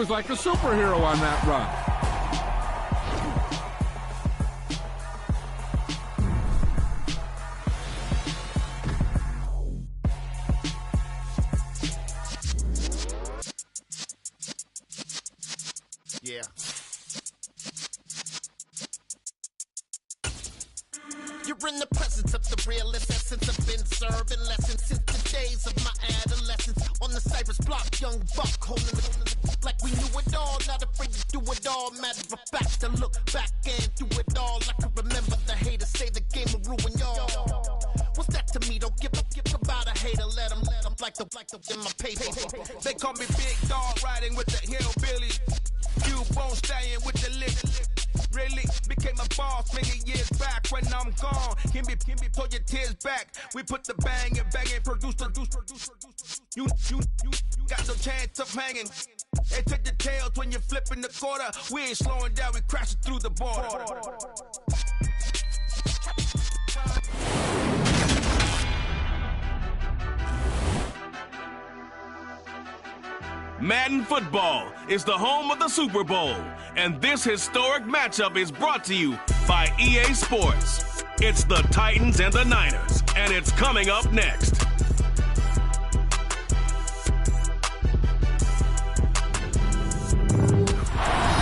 was like a superhero on that run. Yeah. You're in the presence of the realest essence. I've been serving lessons since the days of my adolescence. On the Cypress block, young buck holding it like we knew it all. Not afraid to do it all. Matter of fact, to look back and do it all. I can remember the haters say the game will ruin y'all. What's that to me? Don't give about a hater. Let them like the in my paper. They call me Big Dog, riding with the hillbilly. Bone staying with the lick. Really became a boss many years back. When I'm gone, can be pull your tears back. We put the bang and produce. You got no chance of hanging. They take the tails when you're flipping the quarter. We ain't slowing down, we crashing through the border. Madden Football is the home of the Super Bowl, and this historic matchup is brought to you by EA Sports. It's the Titans and the Niners, and it's coming up next.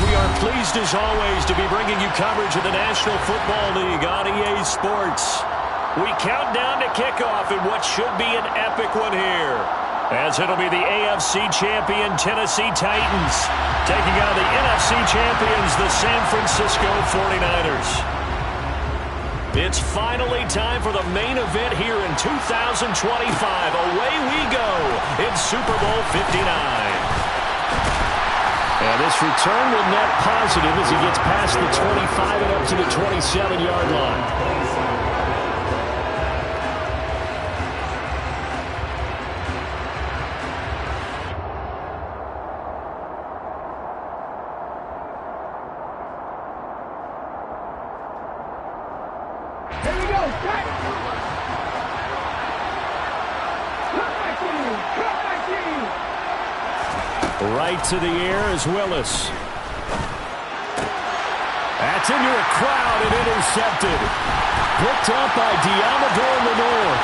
We are pleased, as always, to be bringing you coverage of the National Football League on EA Sports. We count down to kickoff in what should be an epic one here, as it'll be the AFC champion Tennessee Titans taking on the NFC champions, the San Francisco 49ers. It's finally time for the main event here in 2025. Away we go in Super Bowl 59. And this return will net positive as he gets past the 25 and up to the 27-yard line. Right to the air is Willis. That's into a crowd and intercepted. Picked up by Diamador Lenore.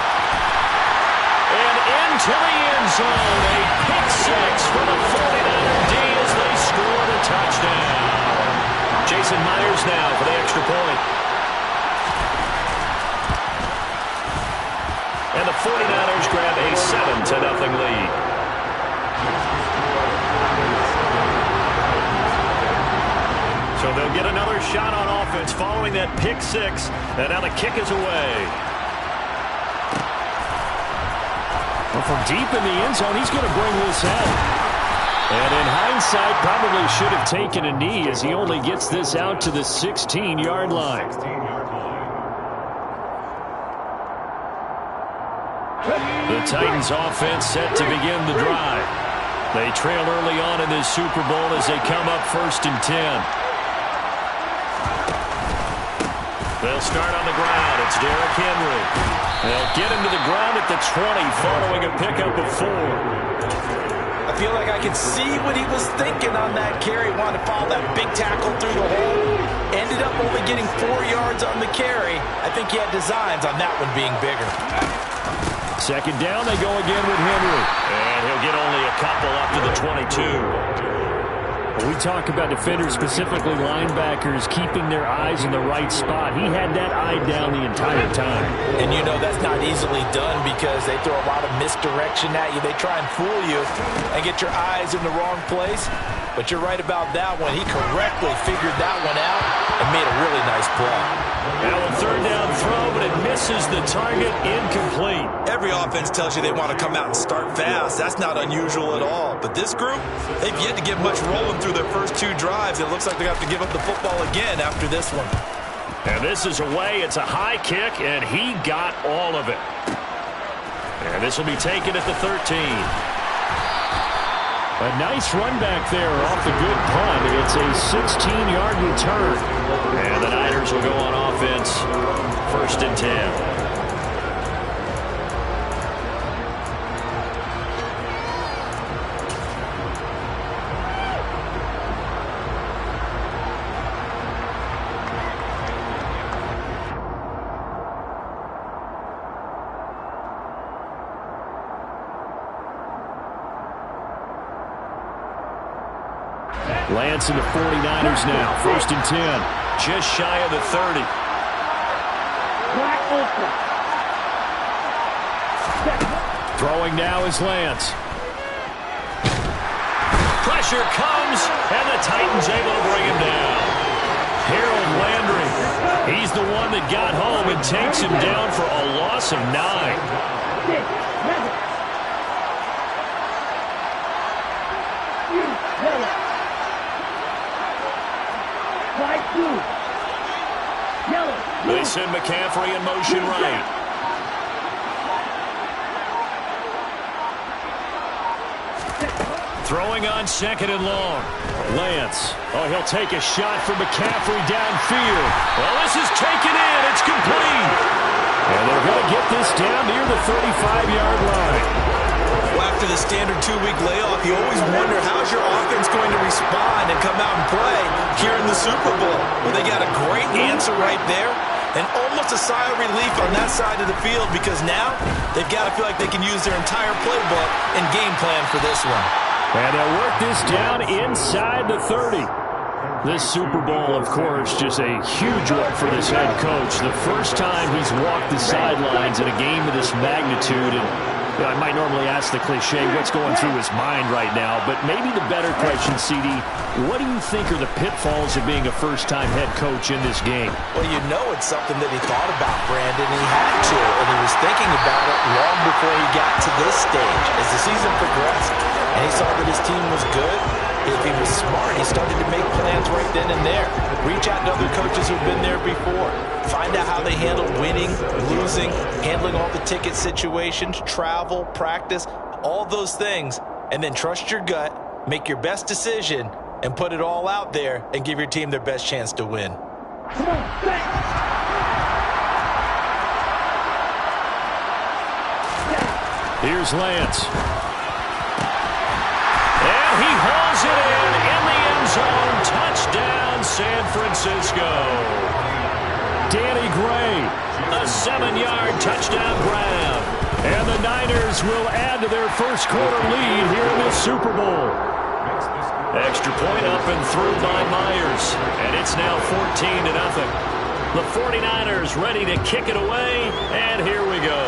And into the end zone. A pick six for the 49er D as they scored a touchdown. Jason Myers now for the extra point. And the 49ers grab a 7-0 lead. So they'll get another shot on offense following that pick six. And now the kick is away. Well, from deep in the end zone, he's going to bring this out. And in hindsight, probably should have taken a knee as he only gets this out to the 16-yard line. The Titans offense set to begin the drive. They trail early on in this Super Bowl as they come up 1st and 10. They'll start on the ground. It's Derrick Henry. They'll get him to the ground at the 20 following a pickup of 4. I feel like I can see what he was thinking on that carry. Wanted to follow that big tackle through the hole. Ended up only getting 4 yards on the carry. I think he had designs on that one being bigger. Second down, they go again with Henry. And he'll get only a couple up to the 22. When we talk about defenders, specifically linebackers, keeping their eyes in the right spot, he had that eye down the entire time. And you know that's not easily done because they throw a lot of misdirection at you. They try and fool you and get your eyes in the wrong place. But you're right about that one. He correctly figured that one out and made a really nice play. Now a third down throw, but it misses the target, incomplete. Every offense tells you they want to come out and start fast. That's not unusual at all. But this group, they've yet to get much rolling through their first 2 drives. It looks like they have to give up the football again after this one. And this is away. It's a high kick, and he got all of it. And this will be taken at the 13. A nice run back there off the good punt. It's a 16-yard return. And the Niners will go on offense, 1st and 10. Lance and the 49ers now. 1st and 10. Just shy of the 30. Throwing now is Lance. Pressure comes, and the Titans able to bring him down. Harold Landry, he's the one that got home and takes him down for a loss of 9. They send McCaffrey in motion right. Throwing on 2nd and long. Lance. Oh, he'll take a shot from McCaffrey downfield. Well, this is taken in. It's complete. And they're going to get this down near the 35-yard line. Well, after the standard 2-week layoff, you always wonder how's your offense going to respond and come out and play here in the Super Bowl. Well, they got a great answer right there. And almost a sigh of relief on that side of the field because now they've got to feel like they can use their entire playbook and game plan for this one. And they'll work this down inside the 30. This Super Bowl, of course, just a huge one for this head coach. The first time he's walked the sidelines in a game of this magnitude. And I might normally ask the cliche, what's going through his mind right now? But maybe the better question, CD, what do you think are the pitfalls of being a first-time head coach in this game? Well, you know it's something that he thought about, Brandon. He had to, and he was thinking about it long before he got to this stage. As the season progressed, and he saw that his team was good, if he was smart, he started to make plans right then and there. Reach out to other coaches who've been there before. Find out how they handle winning, losing, handling all the ticket situations, travel, practice, all those things. And then trust your gut, make your best decision, and put it all out there and give your team their best chance to win. Here's Lance. And he hauls it in the end zone. Touchdown, San Francisco. Danny Gray, a 7-yard touchdown grab. And the Niners will add to their first quarter lead here in this Super Bowl. Extra point up and through by Myers. And it's now 14-0. The 49ers ready to kick it away. And here we go.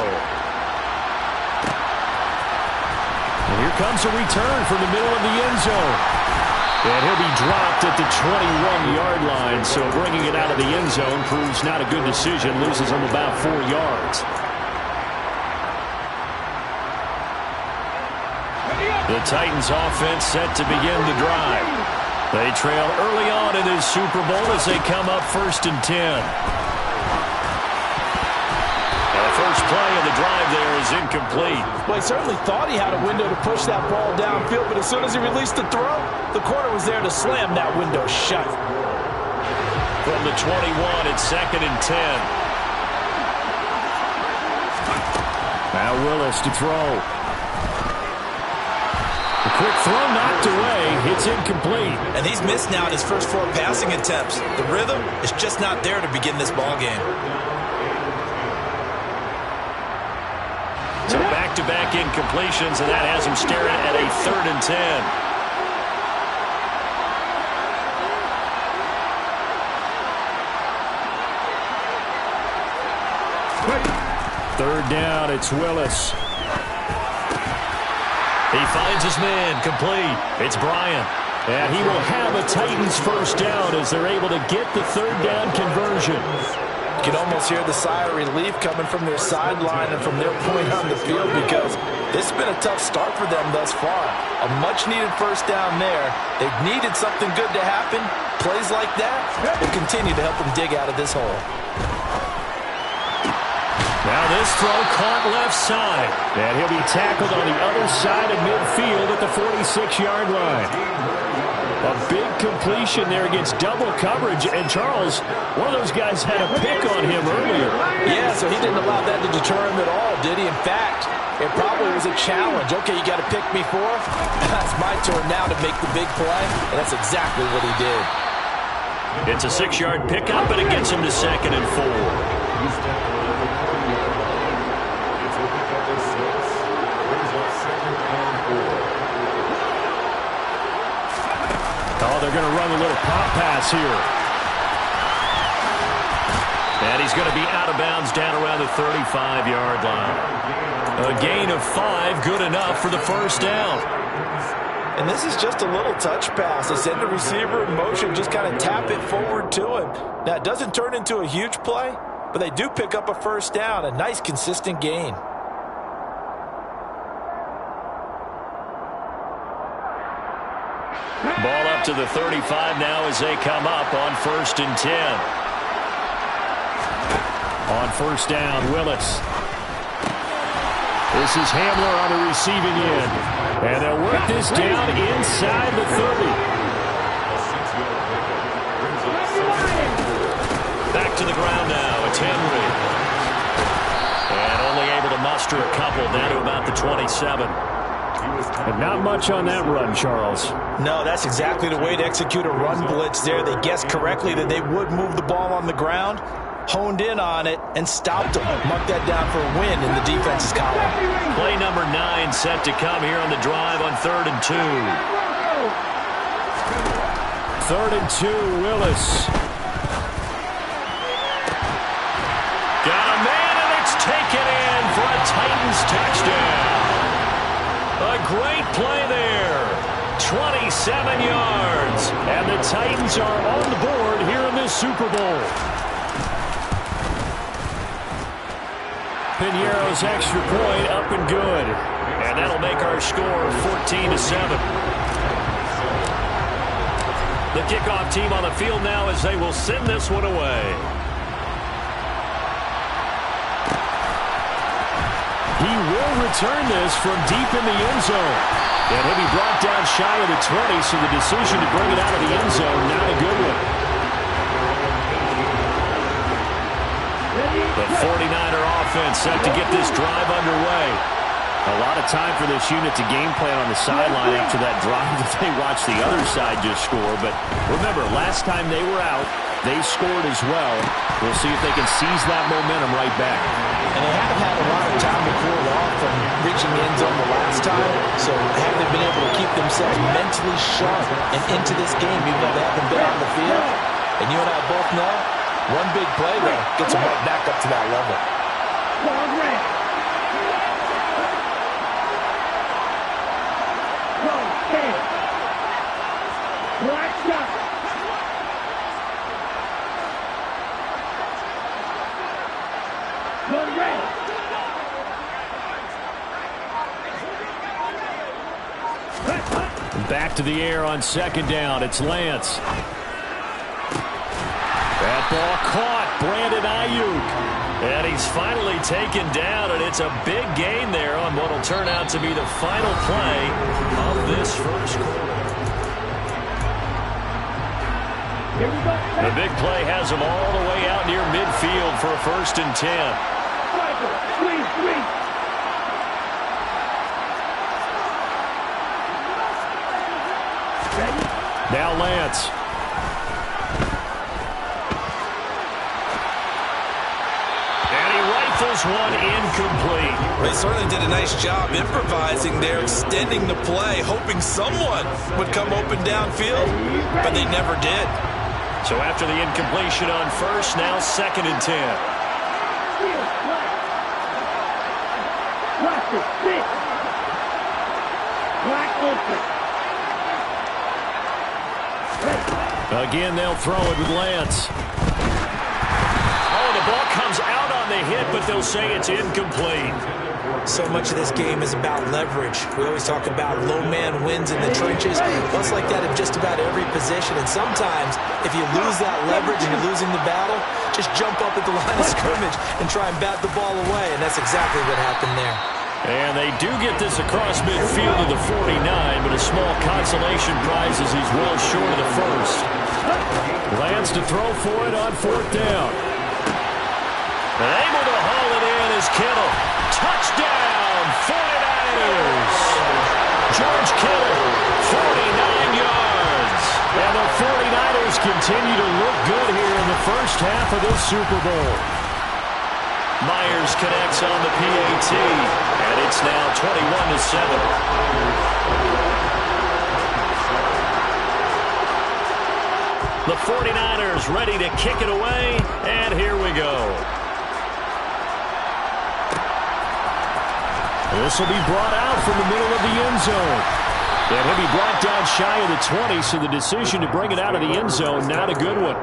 And here comes a return from the middle of the end zone. And he'll be dropped at the 21-yard line. So bringing it out of the end zone proves not a good decision. Loses him about 4 yards. The Titans offense set to begin the drive. They trail early on in this Super Bowl as they come up 1st and 10. The first play of the drive there is incomplete. Well, he certainly thought he had a window to push that ball downfield, but as soon as he released the throw, the corner was there to slam that window shut. From the 21, it's 2nd and 10. Now Willis to throw. A quick throw knocked away. It's incomplete. And he's missed now his first 4 passing attempts. The rhythm is just not there to begin this ball game. So back-to-back incompletions, and that has him staring at a 3rd and 10. Third down, it's Willis. He finds his man, complete. It's Bryant. And he will have a Titans first down as they're able to get the 3rd down conversion. You can almost hear the sigh of relief coming from their sideline and from their point on the field because this has been a tough start for them thus far. A much-needed first down there. They've needed something good to happen. Plays like that will continue to help them dig out of this hole. Now this throw caught left side. And he'll be tackled on the other side of midfield at the 46-yard line. A big completion there against double coverage. And Charles, one of those guys had a pick on him earlier. Yeah, so he didn't allow that to deter him at all, did he? In fact, it probably was a challenge. Okay, you got to pick me for? That's my turn now to make the big play. And that's exactly what he did. It's a 6-yard pickup, and it gets him to 2nd and 4. Oh, they're going to run a little pop pass here. And he's going to be out of bounds down around the 35-yard line. A gain of 5, good enough for the first down. And this is just a little touch pass. They send the receiver in motion, just kind of tap it forward to him. Now, it doesn't turn into a huge play, but they do pick up a first down, a nice, consistent gain. Ball up to the 35 now as they come up on 1st and 10. On first down, Willis. This is Hamler on the receiving end. And they'll work this down inside the 30. Back to the ground now. It's Henry. And only able to muster a couple down to about the 27. And not much on that run, Charles. No, that's exactly the way to execute a run blitz there. They guessed correctly that they would move the ball on the ground, honed in on it, and stopped them. Mark that down for a win in the defense's column. Play number 9 set to come here on the drive on 3rd and 2. 3rd and 2, Willis. Got a man, and it's taken in for a Titans touchdown. A great play there. 27 yards. And the Titans are on the board here in this Super Bowl. Piñeiro's extra point up and good. And that'll make our score 14-7. The kickoff team on the field now as they will send this one away. He will return this from deep in the end zone. And he'll be brought down shy of the 20, so the decision to bring it out of the end zone, not a good one. The 49er offense set to get this drive underway. A lot of time for this unit to game plan on the sideline after that drive that they watched the other side just score. But remember, last time they were out, they scored as well. We'll see if they can seize that momentum right back. And they haven't had a lot of time to cool off from reaching the end zone the last time, so haven't been able to keep themselves mentally sharp and into this game, even though they haven't been on the field. And you and I both know, one big play, though, gets them right back up to that level. Back to the air on 2nd down. It's Lance. That ball caught. Brandon Ayuk. And he's finally taken down, and it's a big gain there on what will turn out to be the final play of this first quarter. The big play has him all the way out near midfield for a 1st and 10. Now Lance. And he rifles one incomplete. They certainly did a nice job improvising there, extending the play, hoping someone would come open downfield, but they never did. So after the incompletion on 1st, now 2nd and 10. Again, they'll throw it with Lance. Oh, the ball comes out on the hit, but they'll say it's incomplete. So much of this game is about leverage. We always talk about low man wins in the trenches. Well, it's like that in just about every position. And sometimes, if you lose that leverage and you're losing the battle, just jump up at the line of scrimmage and try and bat the ball away. And that's exactly what happened there. And they do get this across midfield to the 49, but a small consolation prize as he's well short of the 1st. Lance to throw for it on 4th down. And able to haul it in is Kittle. Touchdown, 49ers. George Kittle, 49 yards. And the 49ers continue to look good here in the first half of this Super Bowl. Myers connects on the PAT, and it's now 21-7. The 49ers ready to kick it away, and here we go. This will be brought out from the middle of the end zone. And he'll be brought down shy of the 20, so the decision to bring it out of the end zone, not a good one.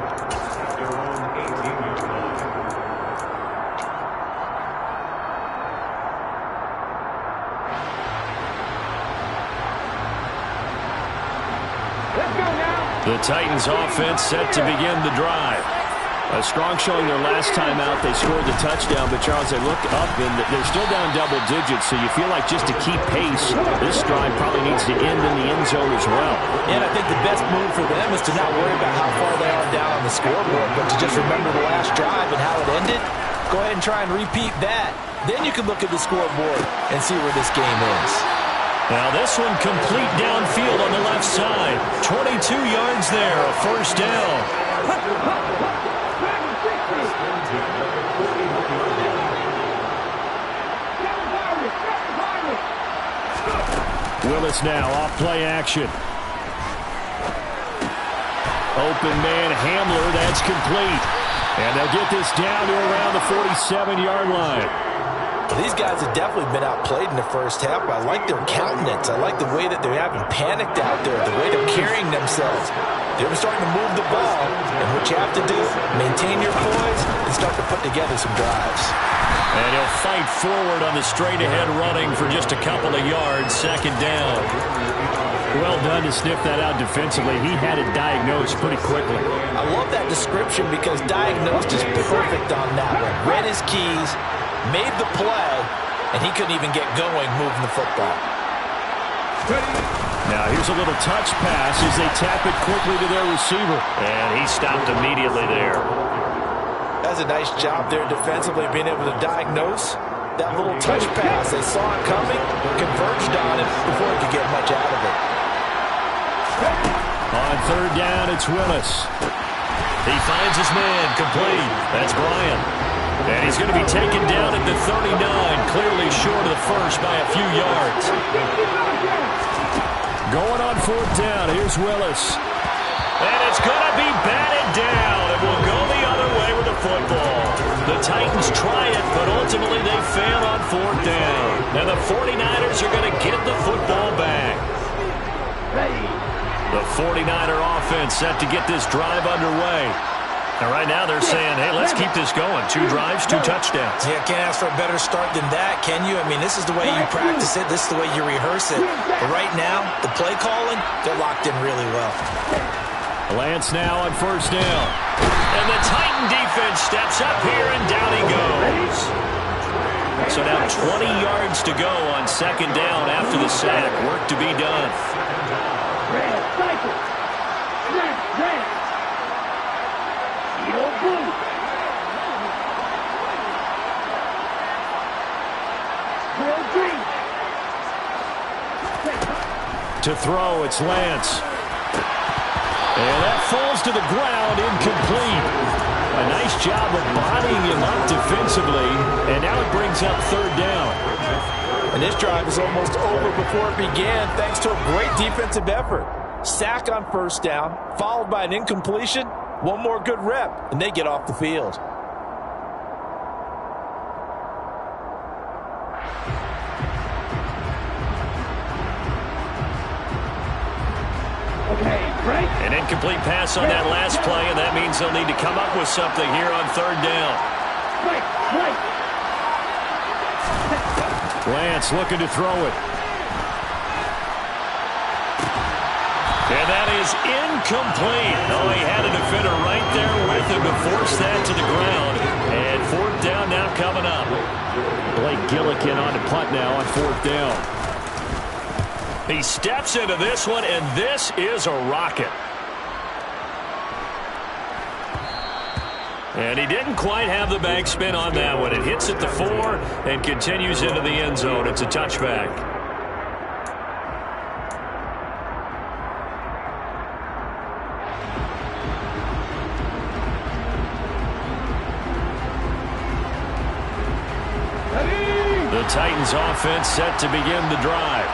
The Titans offense set to begin the drive. A strong showing their last time out. They scored the touchdown, but Charles, they look up and they're still down double digits, so you feel like just to keep pace, this drive probably needs to end in the end zone as well. And I think the best move for them is to not worry about how far they are down on the scoreboard, but to just remember the last drive and how it ended. Go ahead and try and repeat that. Then you can look at the scoreboard and see where this game is. Now this one complete downfield on the left side. 22 yards there, a first down. Willis now off play action. Open man Hamler, that's complete. And they'll get this down to around the 47-yard line. These guys have definitely been outplayed in the first half, but I like their countenance. I like the way that they haven't panicked out there, the way they're carrying themselves. They're starting to move the ball, and what you have to do, maintain your poise and start to put together some drives. And he'll fight forward on the straight-ahead running for just a couple of yards, second down. Well done to sniff that out defensively. He had it diagnosed pretty quickly. I love that description because diagnosed is perfect on that one. Read his keys, made the play, and he couldn't even get going moving the football. Now here's a little touch pass as they tap it quickly to their receiver. And he stopped immediately there. That's a nice job there defensively, being able to diagnose that little touch pass. They saw it coming, converged on it before he could get much out of it. On third down, it's Willis. He finds his man, complete. That's Bryant. And he's going to be taken down at the 39, clearly short of the first by a few yards. Going on fourth down, here's Willis. And it's going to be batted down. It will go the other way with the football. The Titans try it, but ultimately they fail on fourth down. And the 49ers are going to get the football back. The 49er offense set to get this drive underway. And right now they're saying, hey, let's keep this going. 2 drives, 2 touchdowns. Yeah, can't ask for a better start than that, can you? I mean, this is the way you practice it. This is the way you rehearse it. But right now, the play calling, they're locked in really well. Lance now on first down. And the Titan defense steps up here, and down he goes. So now 20 yards to go on second down after the sack. Work to be done. To throw, it's Lance. And that falls to the ground, incomplete. A nice job of bodying him up defensively, and now it brings up third down. And this drive is almost over before it began, thanks to a great defensive effort. Sack on first down, followed by an incompletion. One more good rep, and they get off the field. An incomplete pass on that last play, and that means they'll need to come up with something here on third down. Lance looking to throw it. And that is incomplete. Oh, he had a defender right there with him to force that to the ground. And fourth down now coming up. Blake Gillikin on the punt now on fourth down. He steps into this one, and this is a rocket. And he didn't quite have the bank spin on that one. It hits at the 4 and continues into the end zone. It's a touchback. The Titans offense set to begin the drive.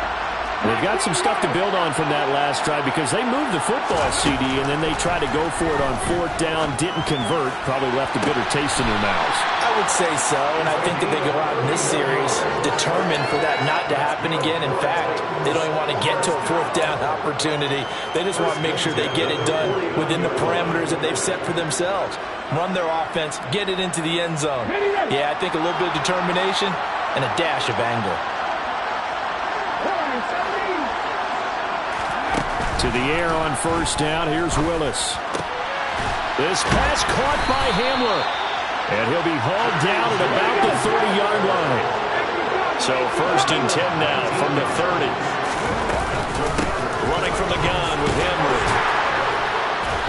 They've got some stuff to build on from that last drive because they moved the football, CD, and then they tried to go for it on 4th down, didn't convert, probably left a bitter taste in their mouths. I would say so, and I think that they go out in this series determined for that not to happen again. In fact, they don't even want to get to a 4th down opportunity. They just want to make sure they get it done within the parameters that they've set for themselves. Run their offense, get it into the end zone. Yeah, I think a little bit of determination and a dash of anger. To the air on 1st down. Here's Willis. This pass caught by Hamler. And he'll be hauled down at about the 30-yard line. So 1st and 10 now from the 30. Running from the gun with Henry.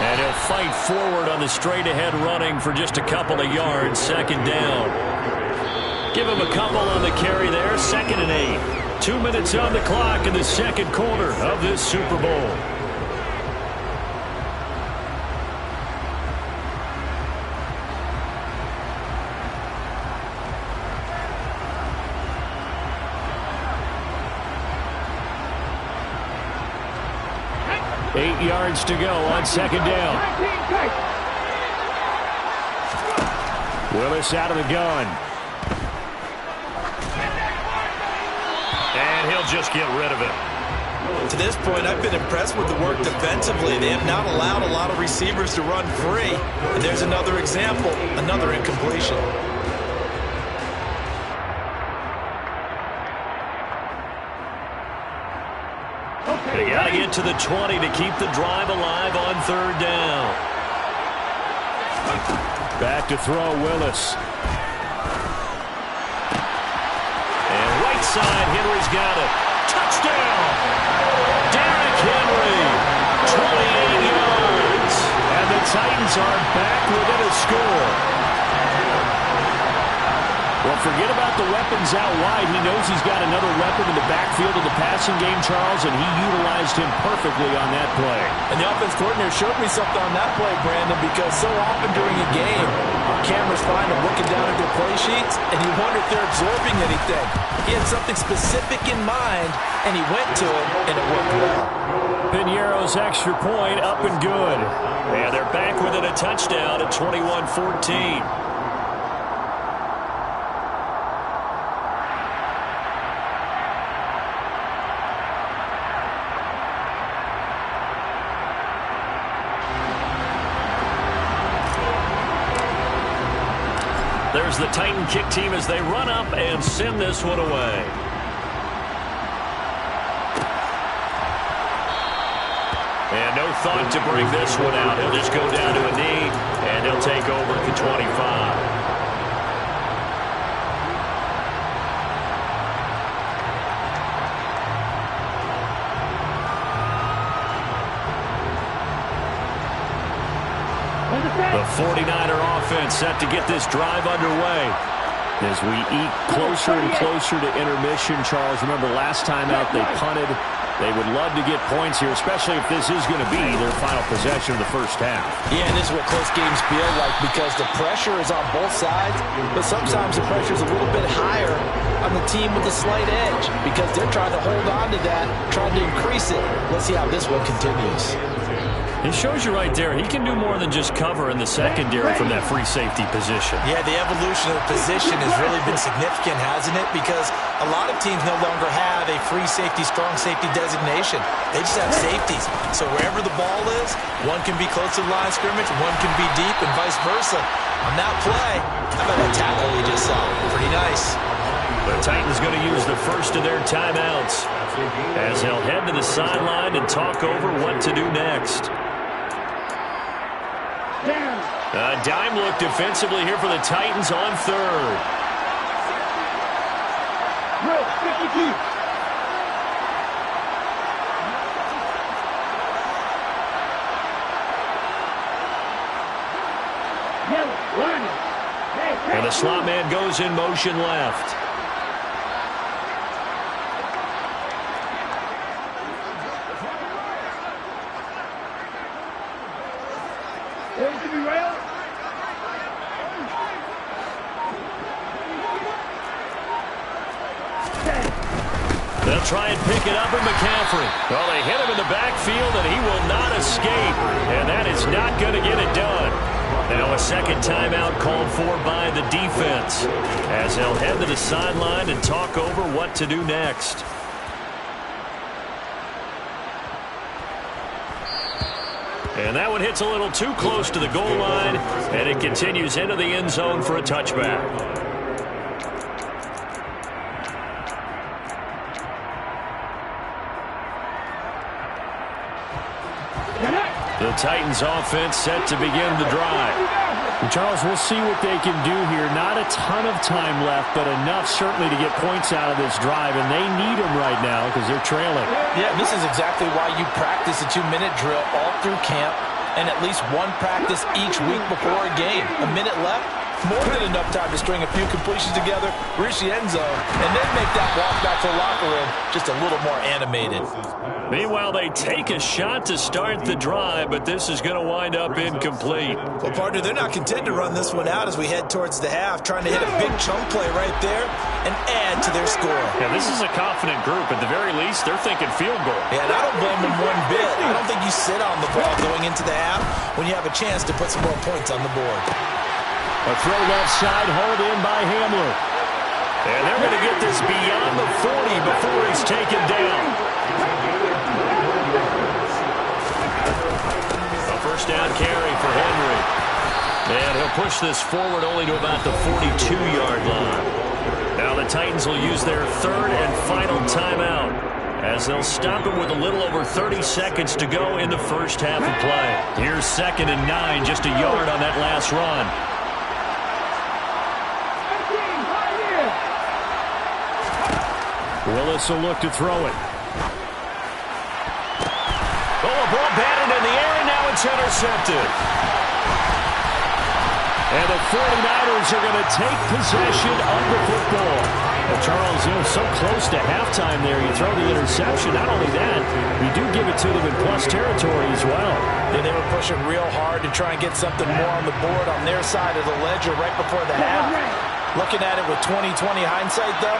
And he'll fight forward on the straight-ahead running for just a couple of yards. 2nd down. Give him a couple on the carry there. 2nd and 8. 2 minutes on the clock in the 2nd quarter of this Super Bowl. Eight yards to go on 2nd down. Willis out of the gun. And he'll just get rid of it. To this point, I've been impressed with the work defensively. They have not allowed a lot of receivers to run free. And there's another example, another incompletion. They got to get to the 20 to keep the drive alive on 3rd down. Back to throw, Willis. Side, Henry's got it. Touchdown! Derrick Henry, 28 yards. And the Titans are back within a score. Well, forget about the weapons out wide. He knows he's got another weapon in the backfield of the passing game, Charles, and he utilized him perfectly on that play. And the offense coordinator showed me something on that play, Brandon, because so often during a game, our cameras find him looking down at their play sheets, and you wonder if they're absorbing anything. He had something specific in mind, and he went to it, and it worked well. Piñeiro's extra point up and good. And they're back within a touchdown at 21-14. There's the Titan kick team as they run up and send this one away. And no thought to bring this one out. He'll just go down to a knee, and he'll take over at the 25. The 49er offense set to get this drive underway. As we eat closer and closer to intermission, Charles, remember last time out they punted. They would love to get points here, especially if this is going to be their final possession of the first half. Yeah, and this is what close games feel like because the pressure is on both sides, but sometimes the pressure is a little bit higher on the team with a slight edge because they're trying to hold on to that, trying to increase it. Let's see how this one continues. It shows you right there, he can do more than just cover in the secondary from that free safety position. Yeah, the evolution of the position has really been significant, hasn't it? Because a lot of teams no longer have a free safety, strong safety designation. They just have safeties. So wherever the ball is, one can be close to the line of scrimmage, one can be deep, and vice versa. On that play, how about that tackle we just saw? Pretty nice. The Titans going to use the first of their timeouts as they'll head to the sideline and talk over what to do next. A dime look defensively here for the Titans on 3rd. And the slot man goes in motion left. They'll try and pick it up in McCaffrey. Well, they hit him in the backfield, and he will not escape. And that is not going to get it done. Now a second timeout called for by the defense as they'll head to the sideline and talk over what to do next. And that one hits a little too close to the goal line, and it continues into the end zone for a touchback. The Titans offense set to begin the drive. And Charles, we'll see what they can do here. Not a ton of time left, but enough certainly to get points out of this drive, and they need them right now because they're trailing. Yeah, this is exactly why you practice a 2-minute drill all through camp and at least one practice each week before a game. A minute left, more than enough time to string a few completions together, reach the end zone, and then make that walk back to the locker room just a little more animated. Meanwhile, they take a shot to start the drive, but this is going to wind up incomplete. Well, partner, they're not content to run this one out as we head towards the half, trying to hit a big chunk play right there and add to their score. Yeah, this is a confident group. At the very least, they're thinking field goal. Yeah, and I don't blame them one bit. I don't think you sit on the ball going into the half when you have a chance to put some more points on the board. A throw left side, hauled in by Hamler. And they're going to get this beyond the 40 before he's taken down. A first down carry for Henry. And he'll push this forward only to about the 42-yard line. Now the Titans will use their third and final timeout as they'll stop him with a little over 30 seconds to go in the first half of play. Here's 2nd and 9, just a yard on that last run. Willis will look to throw it. Oh, a ball batted in the air, and now it's intercepted. And the 49ers are going to take possession of the football. Well, Charles, so close to halftime there. You throw the interception. Not only that, you do give it to them in plus territory as well. Yeah, they were pushing real hard to try and get something more on the board on their side of the ledger right before the half. Looking at it with 20/20 hindsight, though,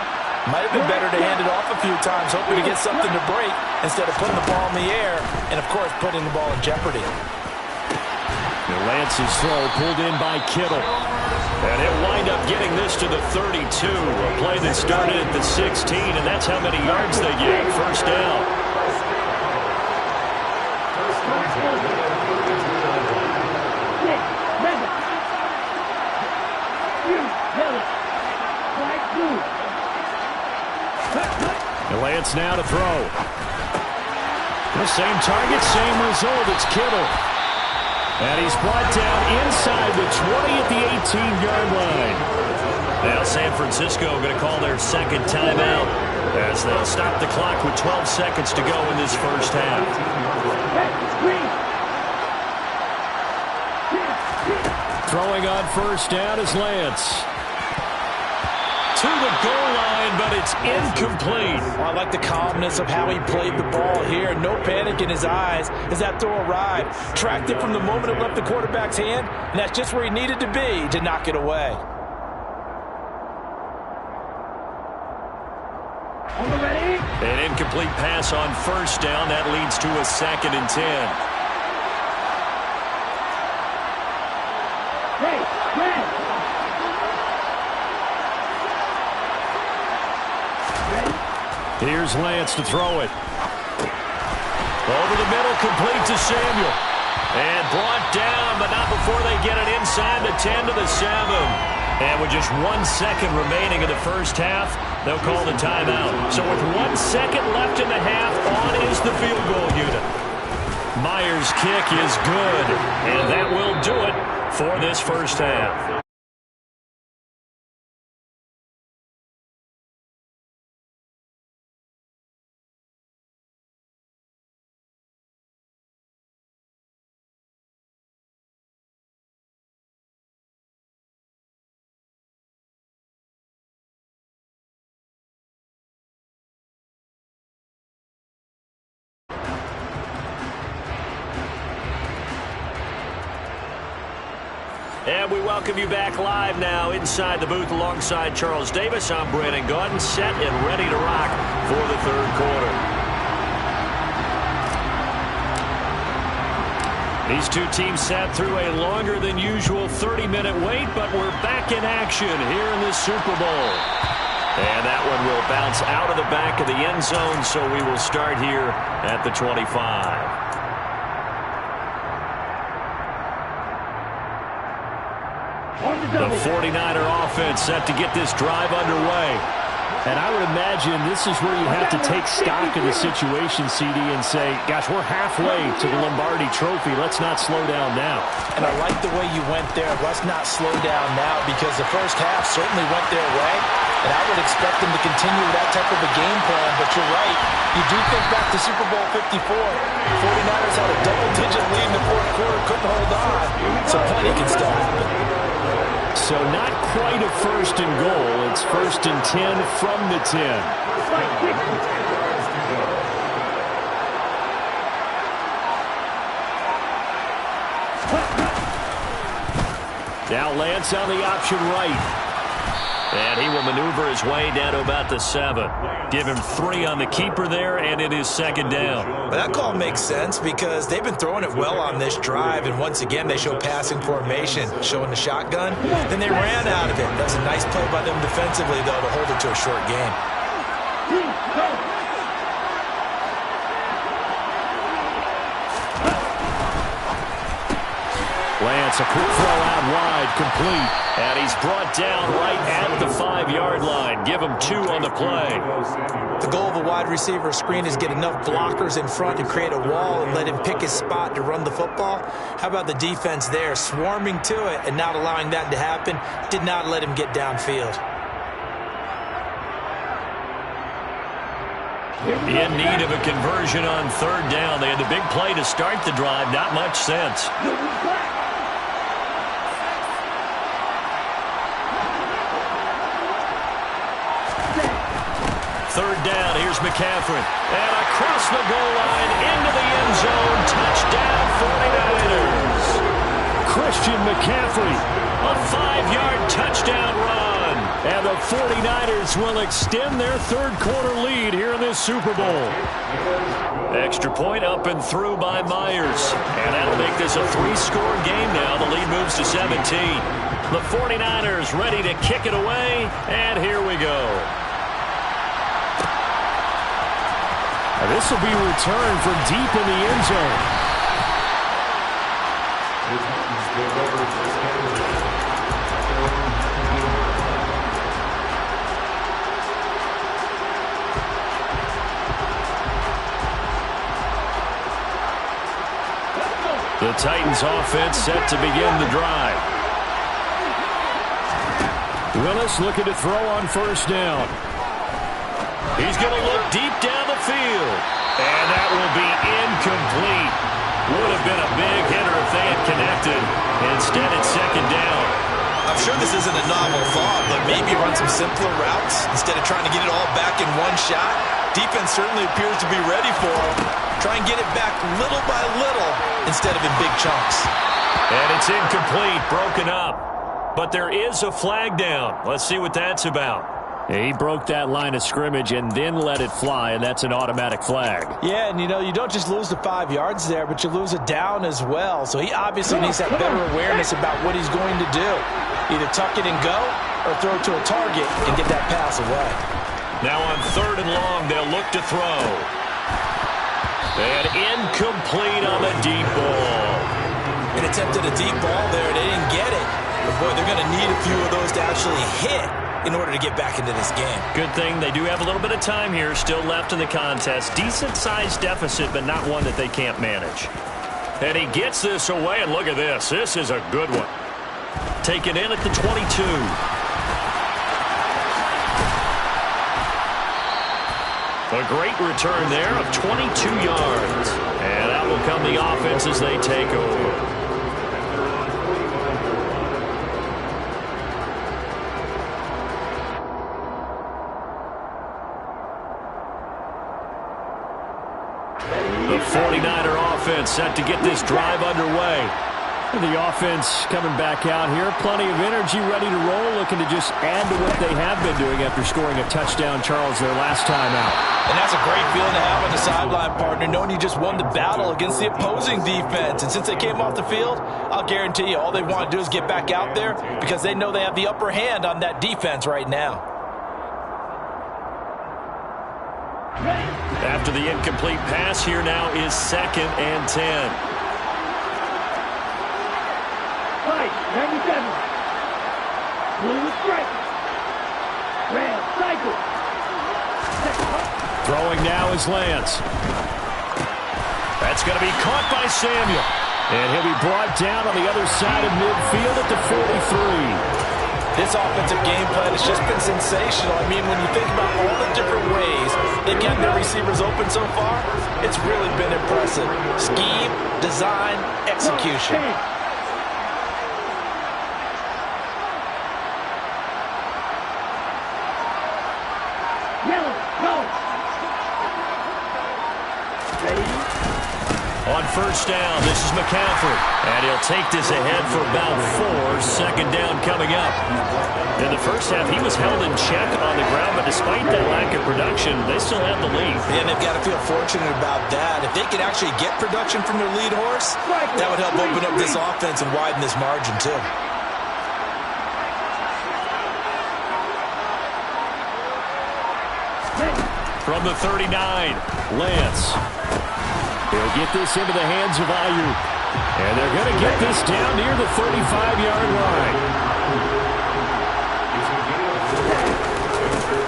might have been better to hand it off a few times, hoping to get something to break instead of putting the ball in the air and, of course, putting the ball in jeopardy. Lance's throw pulled in by Kittle. And he'll wind up getting this to the 32. A play that started at the 16, and that's how many yards they get. First down. Lance now to throw. The same target, same result. It's Kittle. And he's brought down inside the 20 at the 18-yard line. Now San Francisco going to call their second timeout as they'll stop the clock with 12 seconds to go in this first half. Throwing on first down is Lance. To the goal line, but it's incomplete. Well, I like the calmness of how he played the ball here. No panic in his eyes as that throw arrived. Tracked it from the moment it left the quarterback's hand, and that's just where he needed to be to knock it away. An incomplete pass on first down. That leads to a 2nd and 10. Here's Lance to throw it. Over the middle, complete to Samuel. And brought down, but not before they get it inside the 10 to the 7. And with just 1 second remaining in the first half, they'll call the timeout. So with 1 second left in the half, on is the field goal unit. Myers' kick is good, and that will do it for this first half. And we welcome you back live now inside the booth alongside Charles Davis. I'm Brandon Gaudin, set and ready to rock for the third quarter. These two teams sat through a longer than usual 30-minute wait, but we're back in action here in the Super Bowl. And that one will bounce out of the back of the end zone, so we will start here at the 25. The 49er offense set to get this drive underway. And I would imagine this is where you have to take stock of the situation, CD, and say, gosh, we're halfway to the Lombardi Trophy. Let's not slow down now. And I like the way you went there. Let's not slow down now, because the first half certainly went their way. And I would expect them to continue that type of a game plan. But you're right. You do think back to Super Bowl 54. 49ers had a double-digit lead in the fourth quarter, couldn't hold on. So plenty can still happen. So not quite a first and goal. It's first and 10 from the 10. Now Lance on the option right. And he will maneuver his way down to about the 7. Give him 3 on the keeper there, and it is second down. But that call makes sense because they've been throwing it well on this drive, and once again they show passing formation, showing the shotgun. Then they ran out of it. That's a nice play by them defensively, though, to hold it to a short game. Lance, a quick throw out wide, complete. And he's brought down right at the 5-yard line. Give him 2 on the play. The goal of a wide receiver screen is get enough blockers in front to create a wall and let him pick his spot to run the football. How about the defense there, swarming to it and not allowing that to happen? Did not let him get downfield. In need of a conversion on third down. They had the big play to start the drive. Not much sense. Third down, here's McCaffrey. And across the goal line, into the end zone, touchdown 49ers. Christian McCaffrey. A 5-yard touchdown run. And the 49ers will extend their third quarter lead here in this Super Bowl. Extra point up and through by Myers. And that'll make this a 3-score game now. The lead moves to 17. The 49ers ready to kick it away. And here we go. This will be returned from deep in the end zone. The Titans offense set to begin the drive. Willis looking to throw on first down. He's going to look deep down the field. And that will be incomplete. Would have been a big hitter if they had connected. Instead, it's second down. I'm sure this isn't a novel thought, but maybe run some simpler routes instead of trying to get it all back in one shot. Defense certainly appears to be ready for him. Try and get it back little by little instead of in big chunks. And it's incomplete, broken up. But there is a flag down. Let's see what that's about. He broke that line of scrimmage and then let it fly, and that's an automatic flag. Yeah, and you don't just lose the 5 yards there, but you lose it down as well. So he obviously needs that better awareness about what he's going to do. Either tuck it and go or throw it to a target and get that pass away. Now on third and long, they'll look to throw. And incomplete on the deep ball. An attempt at a deep ball there. They didn't get it. But, boy, they're going to need a few of those to actually hit in order to get back into this game. Good thing they do have a little bit of time here still left in the contest. Decent-sized deficit, but not one that they can't manage. And he gets this away, and look at this. This is a good one. Taken in at the 22. A great return there of 22 yards. And that will come the offense as they take over. The 49er offense set to get this drive underway. The offense coming back out here. Plenty of energy, ready to roll, looking to just add to what they have been doing after scoring a touchdown, Charles, their last time out. And that's a great feeling to have on the sideline, partner, knowing you just won the battle against the opposing defense. And since they came off the field, I'll guarantee you all they want to do is get back out there because they know they have the upper hand on that defense right now. After the incomplete pass, here now is 2nd and 10. Fight, 97. Blue strike. Red cycle. Throwing now is Lance. That's going to be caught by Samuel. And he'll be brought down on the other side of midfield at the 43. This offensive game plan has just been sensational. I mean, when you think about all the different ways they've gotten their receivers open so far, it's really been impressive. Scheme, design, execution. Yellow, go. Ready? On first down, this is McCaffrey. And he'll take this ahead for about 4. 2nd down coming up. In the first half, he was held in check on the ground, but despite that lack of production, they still have the lead. And they've got to feel fortunate about that. If they could actually get production from their lead horse, that would help open up this offense and widen this margin, too. From the 39, Lance. He'll get this into the hands of Ayuk. And they're going to get this down near the 35-yard line.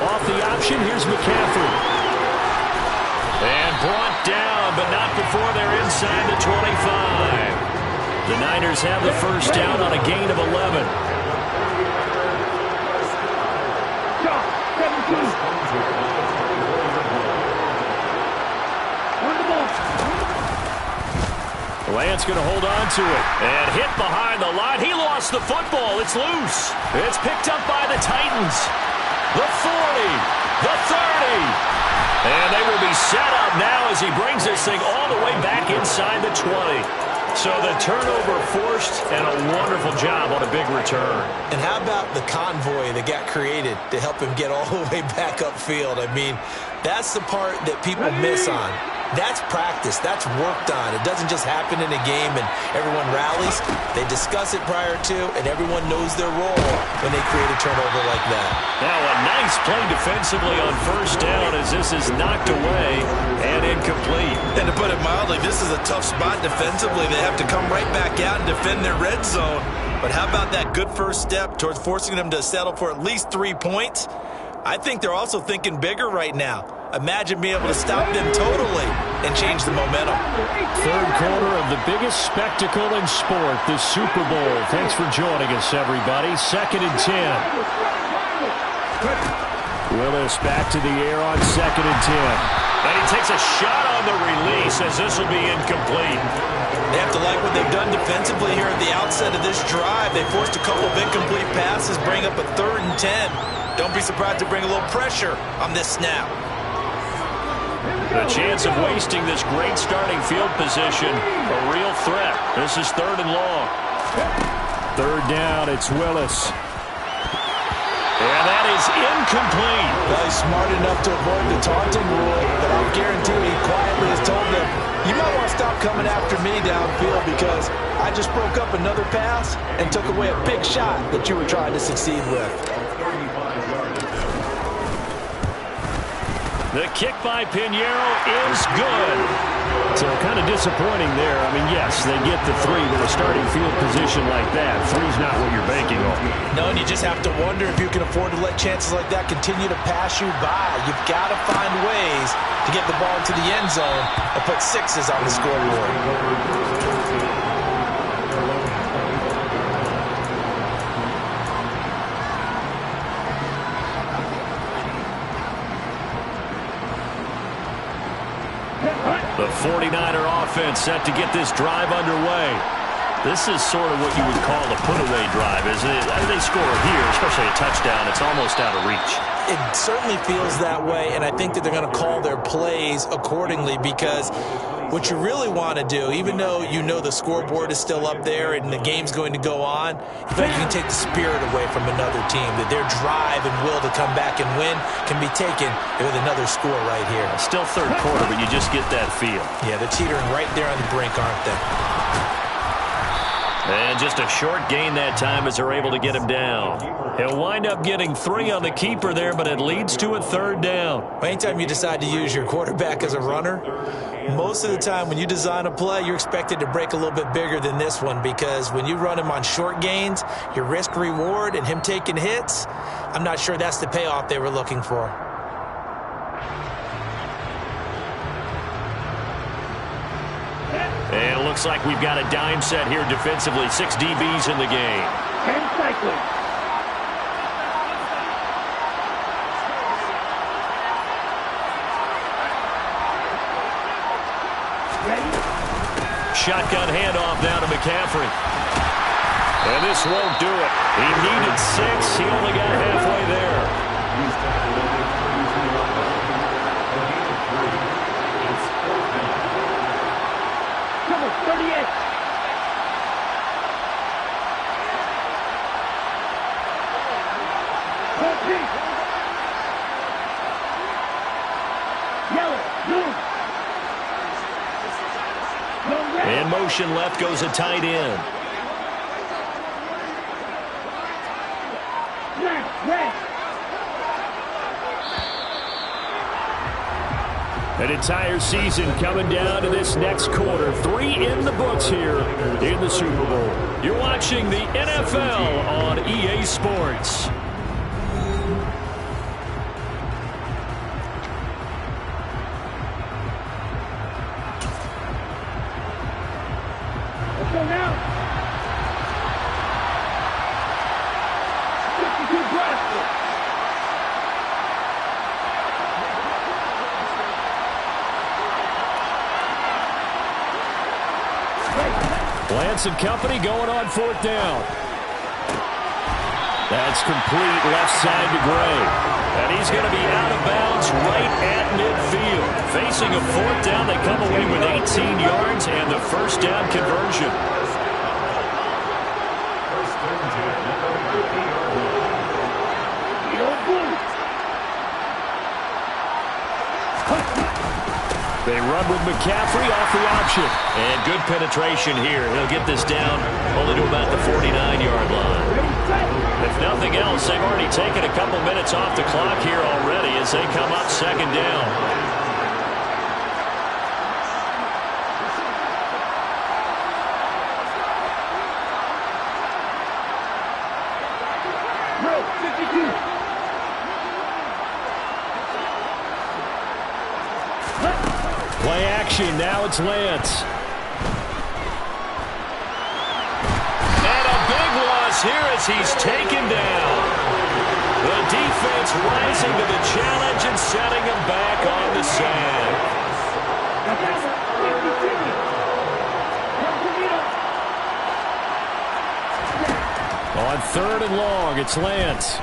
Off the option, here's McCaffrey. And brought down, but not before they're inside the 25. The Niners have the first down on a gain of 11. Shot, 17. Lance going to hold on to it. And hit behind the line. He lost the football. It's loose. It's picked up by the Titans. The 40. The 30. And they will be set up now as he brings this thing all the way back inside the 20. So the turnover forced and a wonderful job on a big return. And how about the convoy that got created to help him get all the way back upfield? I mean, that's the part that people miss on. That's practice. That's worked on. It doesn't just happen in a game and everyone rallies. They discuss it prior to, and everyone knows their role when they create a turnover like that. Now a nice play defensively on first down as this is knocked away and incomplete. And to put it mildly, this is a tough spot defensively. They have to come right back out and defend their red zone. But how about that good first step towards forcing them to settle for at least 3 points? I think they're also thinking bigger right now. Imagine being able to stop them totally and change the momentum. Third quarter of the biggest spectacle in sport, the Super Bowl. Thanks for joining us, everybody. 2nd and 10. Willis back to the air on 2nd and 10. And he takes a shot on the release as this will be incomplete. They have to like what they've done defensively here at the outset of this drive. They forced a couple of incomplete passes, bring up a 3rd and 10. Don't be surprised to bring a little pressure on this snap. The chance of wasting this great starting field position, a real threat. This is 3rd and long. 3rd down, it's Willis. And that is incomplete. Well, he's smart enough to avoid the taunting rule, but I'll guarantee he quietly has told them, you might want to stop coming after me downfield because I just broke up another pass and took away a big shot that you were trying to succeed with. The kick by Pinheiro is good. So kind of disappointing there. I mean, yes, they get the 3, but a starting field position like that, 3's not what you're banking on. No, and you just have to wonder if you can afford to let chances like that continue to pass you by. You've got to find ways to get the ball into the end zone and put 6s on the scoreboard. The 49er offense set to get this drive underway. This is sort of what you would call a put-away drive, isn't it? I mean, they score here, especially a touchdown. It's almost out of reach. It certainly feels that way, and I think that they're going to call their plays accordingly, because what you really want to do, even though you know the scoreboard is still up there and the game's going to go on, in fact, you can take the spirit away from another team, that their drive and will to come back and win can be taken with another score right here. Still third quarter, but you just get that feel. Yeah, they're teetering right there on the brink, aren't they? And just a short gain that time as they're able to get him down. He'll wind up getting 3 on the keeper there, but it leads to a 3rd down. Anytime you decide to use your quarterback as a runner, most of the time when you design a play, you're expected to break a little bit bigger than this one, because when you run him on short gains, your risk-reward and him taking hits, I'm not sure that's the payoff they were looking for. And it looks like we've got a dime set here defensively. 6 DBs in the game. 10 cycling. Shotgun handoff now to McCaffrey. And this won't do it. He needed 6. He only got halfway there. Come on, 38. Yellow, blue. In motion left goes a tight end. Red. An entire season coming down to this next quarter. 3 in the books here in the Super Bowl. You're watching the NFL on EA Sports. Let's go now. 52 Bradford. Lance and company going on 4th down. That's complete left side to Gray. And he's going to be out of bounds right at midfield. Facing a 4th down, they come away with 18 yards and the 1st down conversion. They run with McCaffrey off the option. And good penetration here. He'll get this down only to about the 49-yard line. If nothing else, they've already taken a couple minutes off the clock here already as they come up 2nd down. Play action. Now it's Lance. And a big loss here as he's taken down. The defense rising to the challenge and setting him back on the sand. On 3rd and long, it's Lance.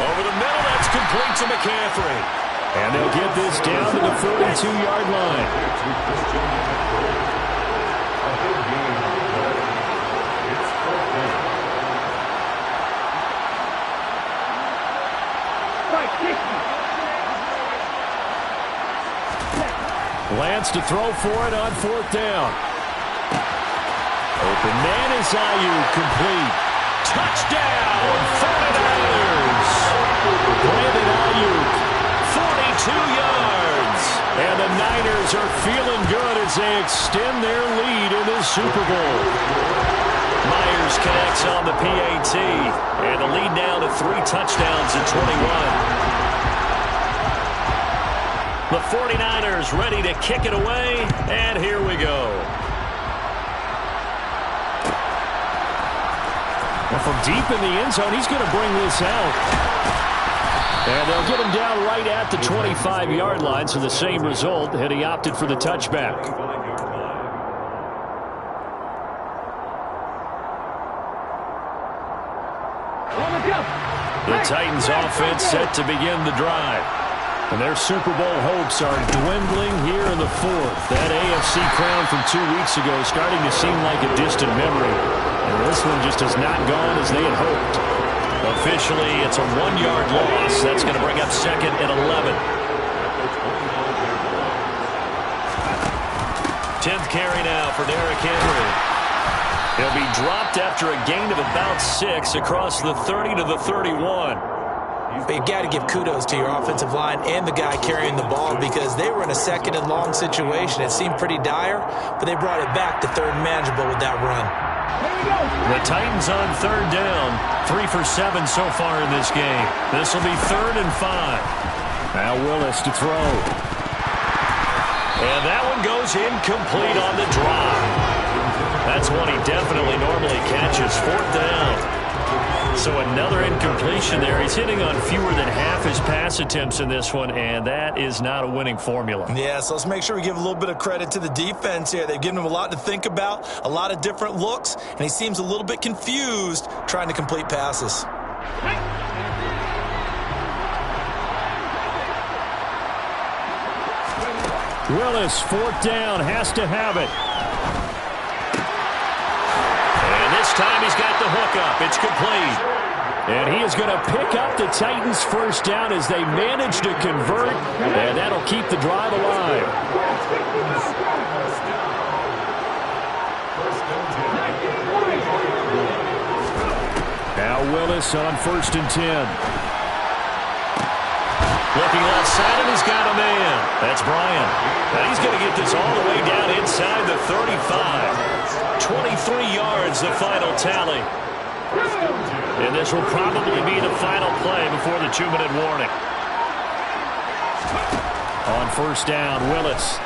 Over the middle, that's complete to McCaffrey. And they'll get this down to the 42-yard line. Lance to throw for it on 4th down. Open man is Ayuk, complete. Touchdown, 49ers. Brandon Ayuk. 42 yards. And the Niners are feeling good as they extend their lead in this Super Bowl. Myers connects on the PAT. And the lead now to 3 touchdowns at 21. The 49ers ready to kick it away. And here we go. Well, from deep in the end zone, he's going to bring this out. And they'll get him down right at the 25-yard line, so the same result, and he opted for the touchback. The Titans offense set to begin the drive. And their Super Bowl hopes are dwindling here in the fourth. That AFC crown from 2 weeks ago is starting to seem like a distant memory. And this one just has not gone as they had hoped. Officially, it's a 1-yard loss. That's going to bring up 2nd and 11. 10th carry now for Derrick Henry. He'll be dropped after a gain of about 6 across the 30 to the 31. But you got to give kudos to your offensive line and the guy carrying the ball because they were in a 2nd and long situation. It seemed pretty dire, but they brought it back to 3rd and manageable with that run. The Titans on 3rd down. 3 for 7 so far in this game. This will be 3rd and 5. Now Willis to throw. And that one goes incomplete on the drop. That's one he definitely normally catches. 4th down. So another incompletion there. He's hitting on fewer than half his pass attempts in this one, and that is not a winning formula. Yeah, so let's make sure we give a little bit of credit to the defense here. They've given him a lot to think about, a lot of different looks, and he seems a little bit confused trying to complete passes. Willis, 4th down, has to have it. This time he's got the hook up. It's complete. And he is going to pick up the Titans' 1st down as they manage to convert, and that'll keep the drive alive. Now Willis on 1st and 10. Looking outside, and he's got a man. That's Bryant. Now he's going to get this all the way down inside the 35. 23 yards, the final tally. And this will probably be the final play before the 2-minute warning. On 1st down, Willis.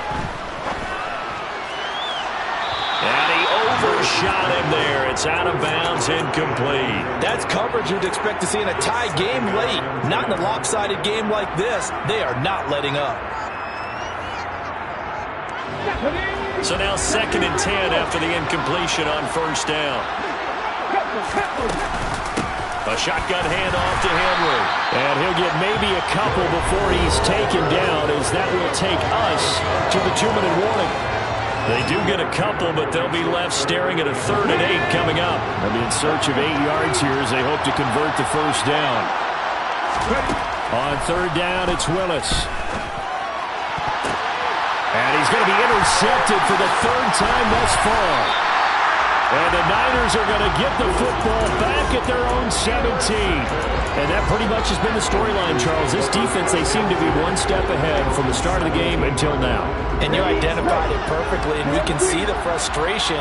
And he overshot him there. It's out of bounds, incomplete. That's coverage you'd expect to see in a tie game late. Not in a lopsided game like this. They are not letting up. So now 2nd and 10 after the incompletion on 1st down. A shotgun handoff to Henry. And he'll get maybe a couple before he's taken down, as that will take us to the 2-minute warning. They do get a couple, but they'll be left staring at a 3rd and 8 coming up. They'll be in search of 8 yards here as they hope to convert the 1st down. On 3rd down, it's Willis. And he's going to be intercepted for the 3rd time thus far. And the Niners are going to get the football back at their own 17. And that pretty much has been the storyline, Charles. This defense, they seem to be one step ahead from the start of the game until now. And you identified it perfectly, and we can see the frustration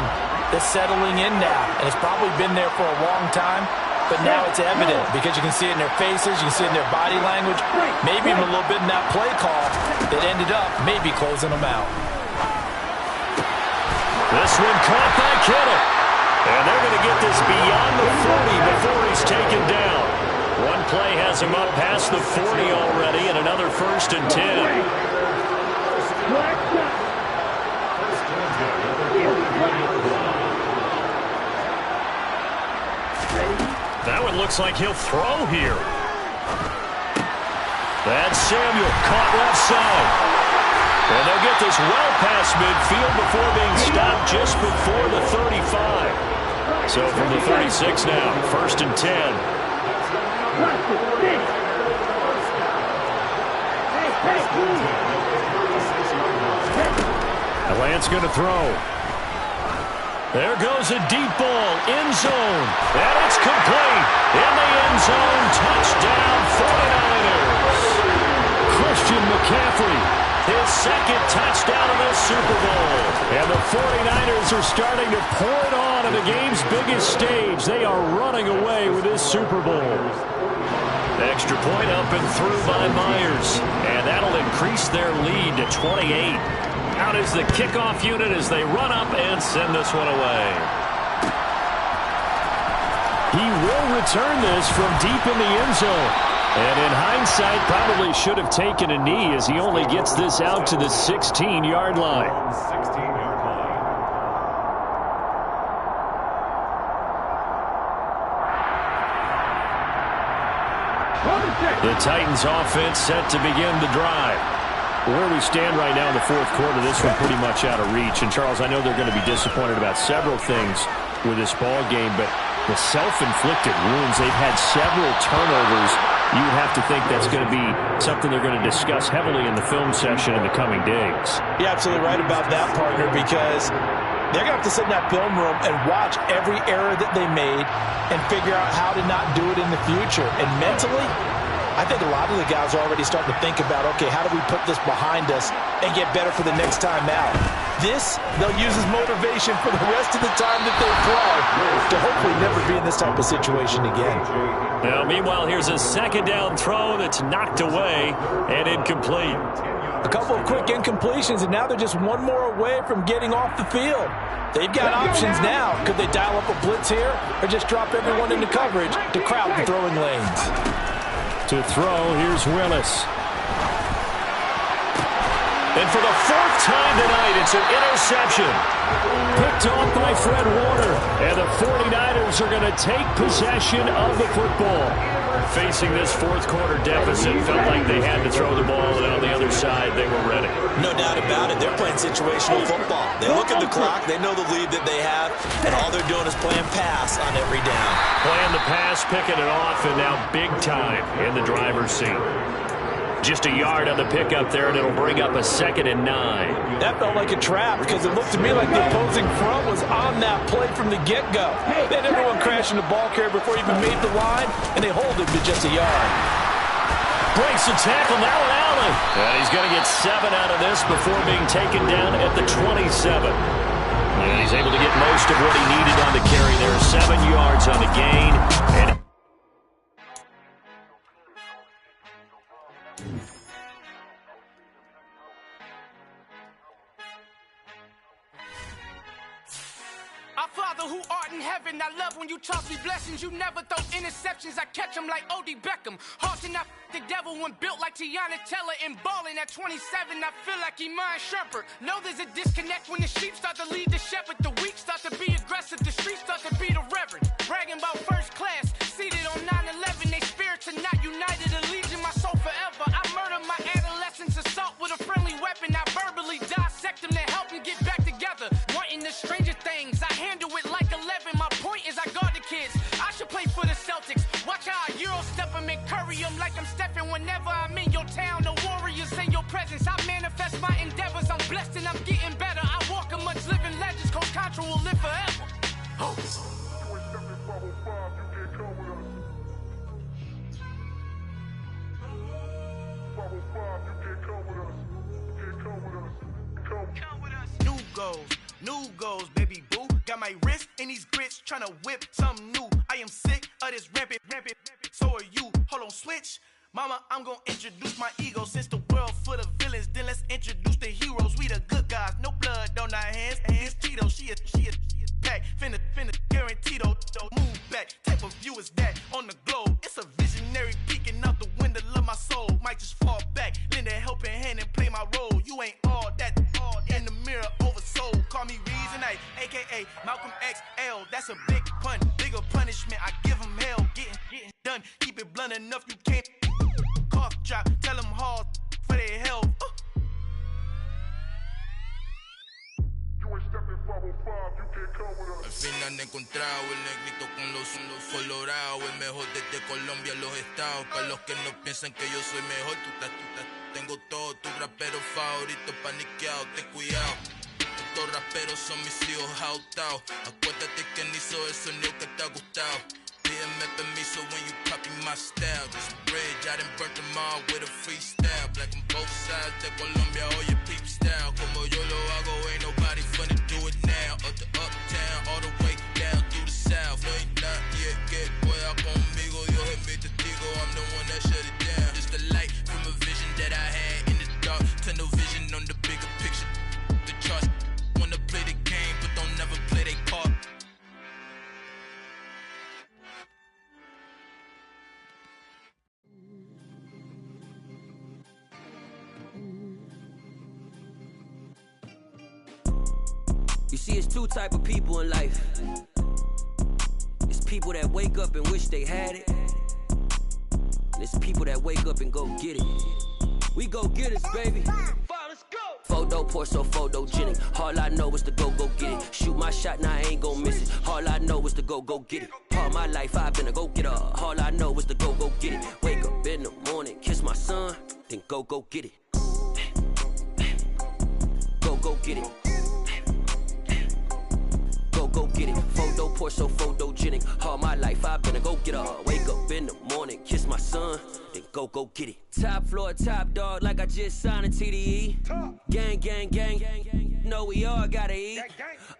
that's settling in now. And it's probably been there for a long time, but now it's evident because you can see it in their faces, you can see it in their body language, maybe even a little bit in that play call that ended up maybe closing them out. This one caught by Kittle. And they're going to get this beyond the 40 before he's taken down. One play has him up past the 40 already, and another 1st and 10. That one looks like he'll throw here. That's Samuel, caught left side. And they'll get this well past midfield before being stopped just before the 35. So from the 36 now, 1st and 10. Lance going to throw. There goes a deep ball, end zone, and it's complete. In the end zone, touchdown 49ers. Christian McCaffrey. His 2nd touchdown of the Super Bowl. And the 49ers are starting to pour it on the game's biggest stage. They are running away with this Super Bowl. Extra point up and through by Myers. And that'll increase their lead to 28. Out is the kickoff unit as they run up and send this one away. He will return this from deep in the end zone. And in hindsight, probably should have taken a knee as he only gets this out to the 16-yard line. The Titans offense set to begin the drive. Where we stand right now in the fourth quarter, this one pretty much out of reach. And, Charles, I know they're going to be disappointed about several things with this ball game, but the self-inflicted wounds, they've had several turnovers. You have to think that's going to be something they're going to discuss heavily in the film session in the coming days. You're absolutely right about that, partner, because they're going to have to sit in that film room and watch every error that they made and figure out how to not do it in the future. And mentally, I think a lot of the guys are already starting to think about, okay, how do we put this behind us and get better for the next time out? This, they'll use as motivation for the rest of the time that they play to hopefully never be in this type of situation again. Now, meanwhile, here's a second down throw that's knocked away and incomplete. A couple of quick incompletions, and now they're just one more away from getting off the field. They've got options now. Could they dial up a blitz here or just drop everyone into coverage to crowd the throwing lanes? To throw, here's Willis. And for the fourth time tonight, it's an interception. Picked off by Fred Warner. And the 49ers are going to take possession of the football. Facing this fourth quarter deficit, felt like they had to throw the ball, and on the other side, they were ready. No doubt about it. They're playing situational football. They look at the clock, they know the lead that they have, and all they're doing is playing pass on every down. Playing the pass, picking it off, and now big time in the driver's seat. Just a yard on the pickup there, and it'll bring up a 2nd and 9. That felt like a trap because it looked to me like the opposing front was on that play from the get-go. They had everyone crashing the ball carrier before he even made the line, and they hold him to just a yard. Breaks the tackle now, Allen. And he's going to get 7 out of this before being taken down at the 27. And he's able to get most of what he needed on the carry there. 7 yards on the gain. And Our Father who art in heaven, I love when you toss me blessings. You never throw interceptions, I catch them like O.D. Beckham. Hard to not the devil when built like Tiana Teller and balling at 27. I feel like Iman Shumpert. Know there's a disconnect when the sheep start to lead the shepherd. The weak start to be aggressive, the streets start to be the reverend. Bragging about first class, seated on 9/11. They spirits are not united, a legion, my soul forever. I murder my adolescence, assault with a friendly weapon. I verbally dissect them to help them get back together. Wanting the stranger things, I handle it like 11. My point is I guard the kids. I should play for the Celtics. Watch how I Euro step them and curry them like I'm stepping. Whenever I'm in your town, the Warriors in your presence. I manifest my endeavors. I'm blessed and I'm getting better. I walk amongst living legends. Coach Contra will live forever. Oh. New goals, baby boo. Got my wrist in these grits, tryna whip something new. I am sick of this rampant. So are you. Hold on, switch. Mama, I'm gonna introduce my ego. Since the world full of villains, then let's introduce the heroes. We the good guys, no blood on our hands. It's Tito, she is back. Finna, guaranteed, don't move back. Type of view is that on the globe. It's a visionary peeking out the window of my soul. Might just fall back, lend a helping hand and play my role. You ain't all that in the mirror oversold. Call me Reason A, a.k.a. Malcolm XL. That's a big pun, bigger punishment. I give him hell, getting done. Keep it blunt enough, you can't cough drop. Tell them hard for their health. Al fin han encontrado el negrito con los colorados, el mejor desde Colombia a los estados. Para los que no piensan que yo soy mejor, tengo todo tu rapero favorito paniqueado, ten cuidado. Estos raperos son mis hijos jautados. Acuérdate quién hizo el sonido que te ha gustado. Pídeme permiso when you copy my style. This bridge, I done burnt them all with a freestyle. Black on both sides de Colombia, oye peep style. Como yo lo hago, ain't nobody finna do it now. Up to uptown, all the way down through the south. No hay nadie que pueda conmigo, Dios es mi testigo. I'm the one that shut it down. Just the light from a vision that I had in the dark. Tunnel vision on the bigger picture. The charts wanna play the game, but don't never play their part. You see, it's two type of people in life. It's people that wake up and wish they had it. And it's people that wake up and go get it. We go get it, baby. Let's go. Photo pour so photogenic. All I know is to go get it. Shoot my shot, now I ain't gon' miss it. All I know is to go get it. All my life I've been a go getter. All I know is to go get it. Wake up in the morning, kiss my son, then go get it. Go get it. Go get it. Photo pour so photogenic. All my life I've been a go getter. Wake up in the morning, kiss my son, then go get it. Top floor, top dog, like I just signed a TDE. Gang, gang, gang, gang. Know we all gotta eat.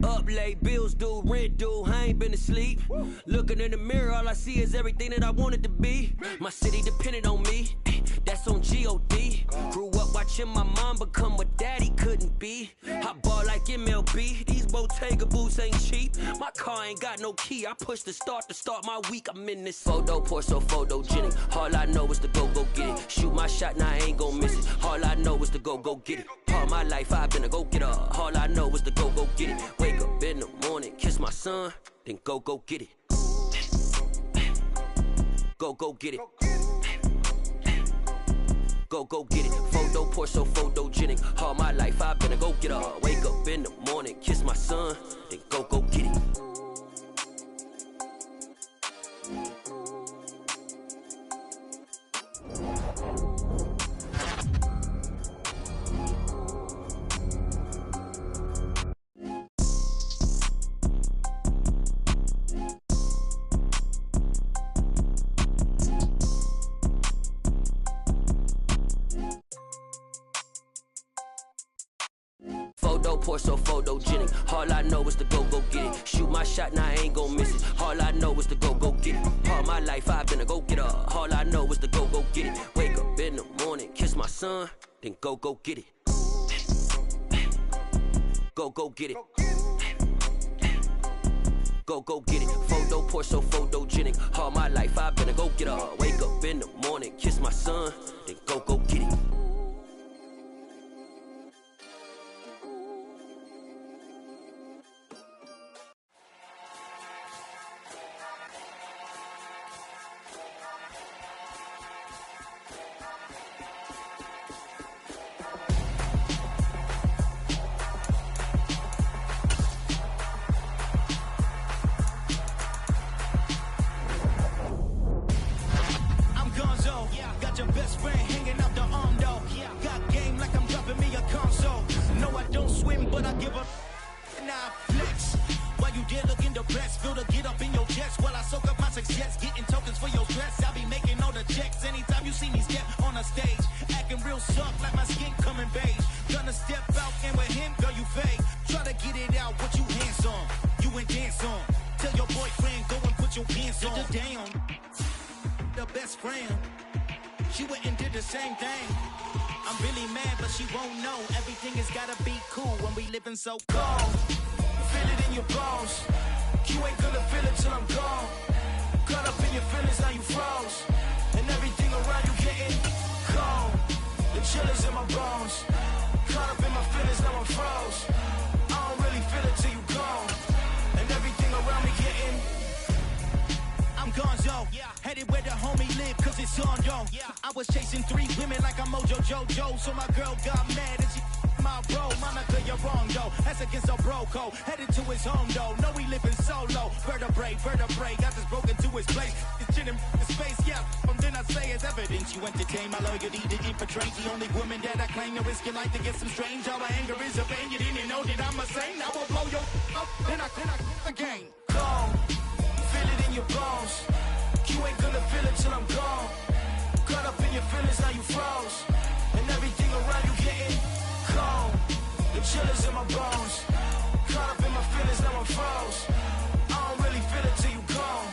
Up late, bills due, rent due. I ain't been asleep. Looking in the mirror, all I see is everything that I wanted to be. My city depended on me. That's on G.O.D. Grew up watching my mom become what daddy couldn't be. I ball like MLB. These Bottega boots ain't cheap. My car ain't got no key. I push the start to start my week. I'm in this photo pour so photogenic. All I know is to go get it. Shoot my shot, now I ain't gon' miss it. All I know is to go get it. All my life I've been a go getter. All I know is to go get it. Wake up in the morning, kiss my son, then go get it. Go get it. Go get it. Photo pour so photogenic. All my life I've been a go getter. Wake up in the morning, kiss my son, then go get it. Photo pour so photogenic. All I know is to go get it. Shoot my shot, now I ain't gon' miss it. All I know is to go get it. All my life I've been a go getter. All I know is to go get it. Wake up in the morning, kiss my son, then go get it. Go get it. Go get it. Photo pour so photogenic. All my life I've been a go getter. Wake up in the morning, kiss my son, then go get it. So cold, feel it in your bones. You ain't gonna feel it till I'm gone. Caught up in your feelings, now you froze. And everything around you getting cold. The chill is in my bones. Caught up in my feelings, now I'm froze. I don't really feel it till you gone. And everything around me getting I'm gonzo, headed where the homie live, cause it's on, yo. I was chasing 3 women like I'm Mojo Jojo. So my girl got mad and she my bro, Monica, you're wrong, though. That's against a bro code. Headed to his home, though. No, he living solo. Vertebrae, got this broken to his place. It's chin in space, yeah. From then I say it's evidence. You entertain my loyalty to infiltrate. The only woman that I claim to risk your life to get some strange. All my anger is a pain. You didn't know that I'm a saint. I will blow your up, then I again. Cold, feel it in your bones. You ain't gonna feel it till I'm gone. Caught up in your feelings, now you froze. And everything around you getting cold. The chill is in my bones. Caught up in my feelings, now I'm froze. I don't really feel it till you gone.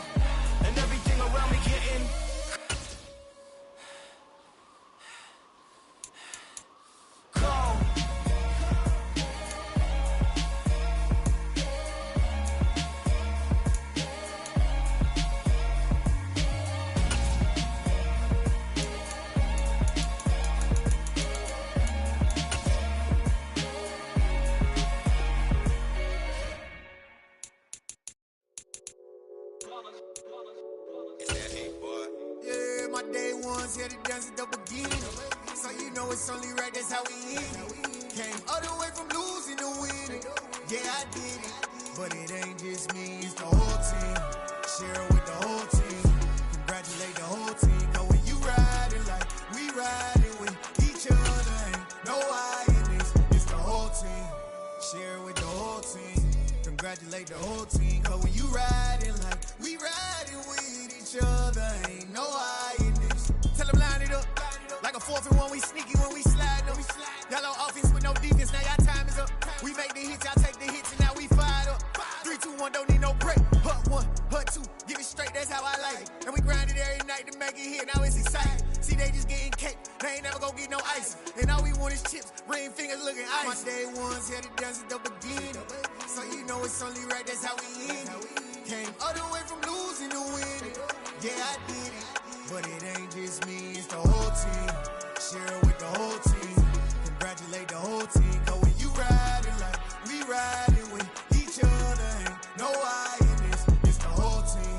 And everything around me getting cold. my day ones here to dance at the beginning. So you know it's only right, that's how we end. Came all the way from losing to winning. Yeah, I did it, but it ain't just me, it's the whole team. Share it with the whole team. Congratulate the whole team. Cause when you riding like we riding with each other, ain't no I in this, it's the whole team. Share it with the whole team. Congratulate the whole team. Cause when you riding like we riding with each other, ain't no I in this. Tell them line it up. Like a 4th and 1, we sneaky when we slide them. Y'all on offense with no defense, now y'all time is up. We make the hits, y'all take the hits, and now we fired up. 3, 2, 1, don't need no break. Hut 1, hut 2, give it straight, that's how I like it. And we grind it every night to make it hit, now it's exciting. See, they just getting cake, they ain't never gonna get no ice. And all we want is chips, ring fingers looking ice. My day ones here to dance at the beginning. So you know it's only right, that's how we end. Came all the way from losing to winning. Yeah, I did it, but it ain't just me, it's the whole team. Share it with the whole team. Congratulate the whole team. Cause when you riding like we riding with each other, ain't no I in this, it's the whole team.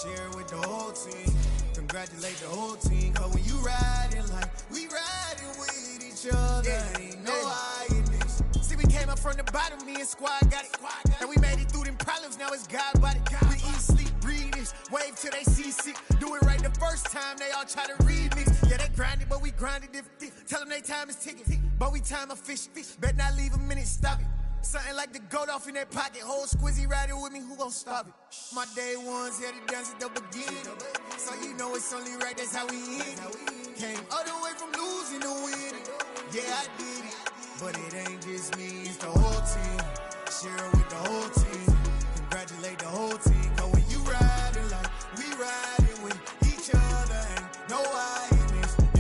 Share it with the whole team. Congratulate the whole team. Cause when you riding like we riding with each other, ain't no I in this. See, we came up from the bottom, me and squad got it. And we made it through them problems, now it's God body. We eat, sleep, breathe this, wave till they see sick. Do it right the first time, they all try to remix. Yeah, they grinded, but we grinded different. Tell them they time is ticking, but we time a fish. Bet not leave a minute, stop it. Something like the goat off in that pocket. Whole squizzy riding with me, who gon' stop it? My day ones here to dance at the beginning. So you know it's only right, that's how we end. Came all the way from losing to winning. Yeah, I did it, but it ain't just me, it's the whole team. Share it with the whole team. Congratulate the whole team.